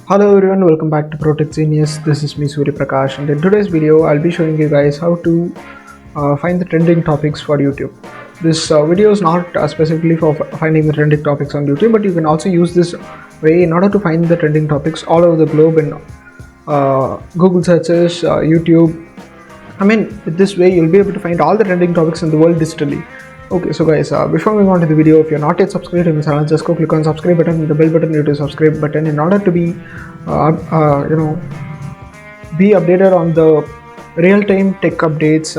Hello everyone, welcome back to Protech Genius. This is me Surya Prakash, and in today's video I'll be showing you guys how to find the trending topics for YouTube. This video is not specifically for finding the trending topics on YouTube, but you can also use this way in order to find the trending topics all over the globe in Google searches, YouTube. With this way you'll be able to find all the trending topics in the world digitally. Okay, so guys, before moving on to the video, if you're not yet subscribed to my channel, just go click on subscribe button and the bell button near to subscribe button in order to be updated on the real-time tech updates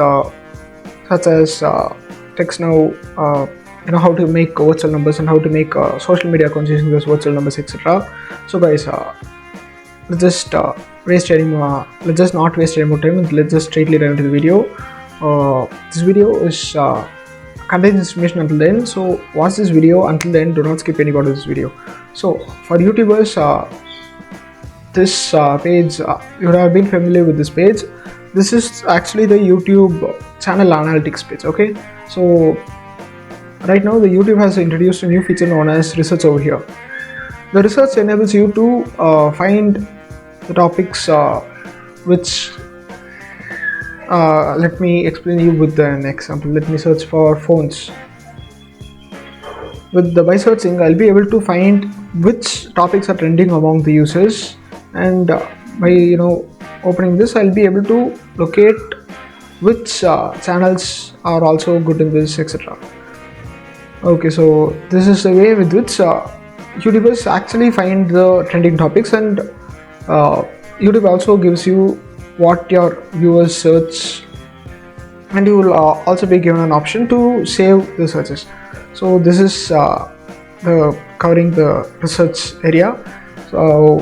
such as text now, how to make virtual numbers and how to make social media accounts using those virtual numbers, etc. So guys, let's just not waste any more time, and let's just straightly run into the video. This video is contains information until then, so watch this video until then. Do not skip any part of this video. So for YouTubers, this page, you would have been familiar with this page. This is actually the YouTube channel analytics page. Okay, so right now the YouTube has introduced a new feature known as research over here. The research enables you to find the topics which let me explain you with an example. Let me search for phones. By searching, I'll be able to find which topics are trending among the users, and by opening this, I'll be able to locate which channels are also good in this, etc. Okay, so this is the way with which YouTubers actually find the trending topics, and YouTube also gives you what your viewers search, and you will also be given an option to save the searches. So this is covering the research area. So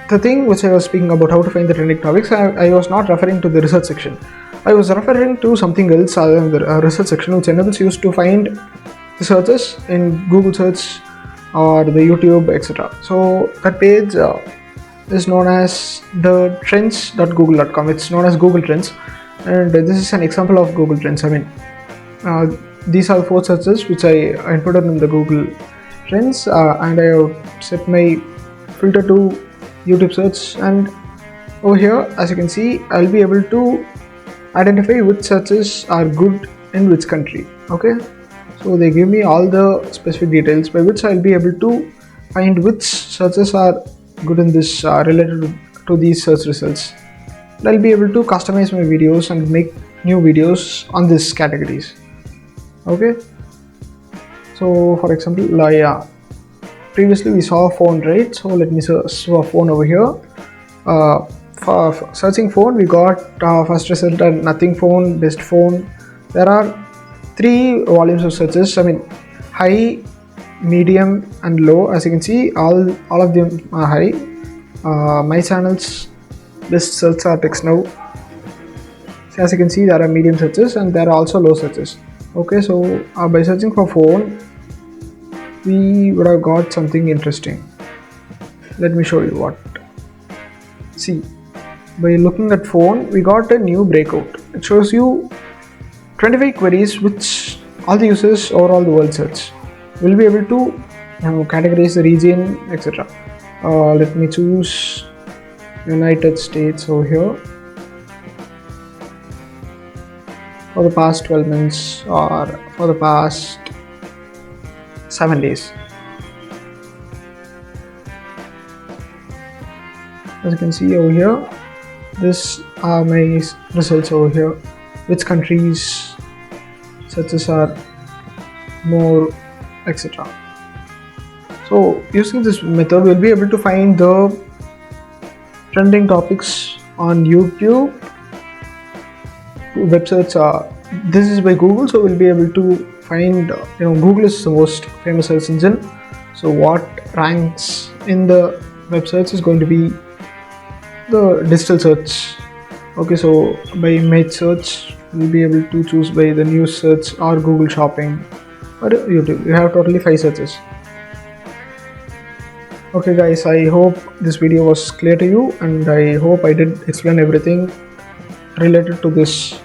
the thing which I was speaking about, how to find the trending topics, I was not referring to the research section. I was referring to something else other than the research section, which enables you to find the searches in Google search or the YouTube, etc. So that page is known as the trends.google.com. It's known as Google Trends, and this is an example of Google Trends. These are 4 searches which I inputted in the Google Trends, and I have set my filter to YouTube search, and over here, as you can see, I'll be able to identify which searches are good in which country. Okay, so they give me all the specific details by which I'll be able to find which searches are good in this related to these search results. I'll be able to customize my videos and make new videos on these categories. Okay, so for example, previously we saw a phone, right? So let me search for phone over here. For searching phone, we got first result nothing phone, best phone. There are 3 volumes of searches. High, medium and low. As you can see, all of them are high. My channel's best search are text now. So as you can see, there are medium searches and there are also low searches. Okay, so by searching for phone, we would have got something interesting. Let me show you what. See, by looking at phone, we got a new breakout. It shows you 25 queries which all the users over all the world search. We'll be able to categorize the region, etc. Let me choose United States over here for the past 12 months or for the past 7 days. As you can see over here, this are my results over here. Which countries searches are more, etc. So using this method, we'll be able to find the trending topics on YouTube websites. This is by Google, so we'll be able to find Google is the most famous search engine, so what ranks in the websites is going to be the digital search. Okay, so by image search, we'll be able to choose by the news search or Google Shopping or YouTube. You have totally 5 searches. Okay guys, I hope this video was clear to you, and I hope I did explain everything related to this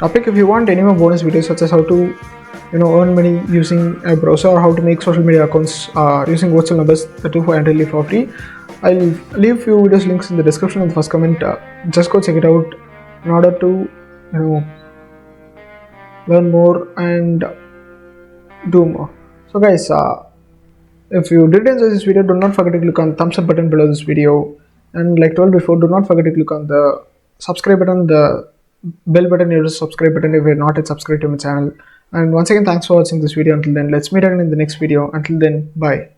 topic. If you want any more bonus videos such as how to earn money using a browser, or how to make social media accounts using virtual numbers, the 2 for entirely for free, I'll leave few videos links in the description and the first comment. Just go check it out in order to learn more and do more. So guys, if you did enjoy this video, do not forget to click on the thumbs up button below this video, and like told before, do not forget to click on the subscribe button, the bell button near the subscribe button if you're not yet subscribed to my channel. And once again, thanks for watching this video. Until then, let's meet again in the next video. Until then, bye.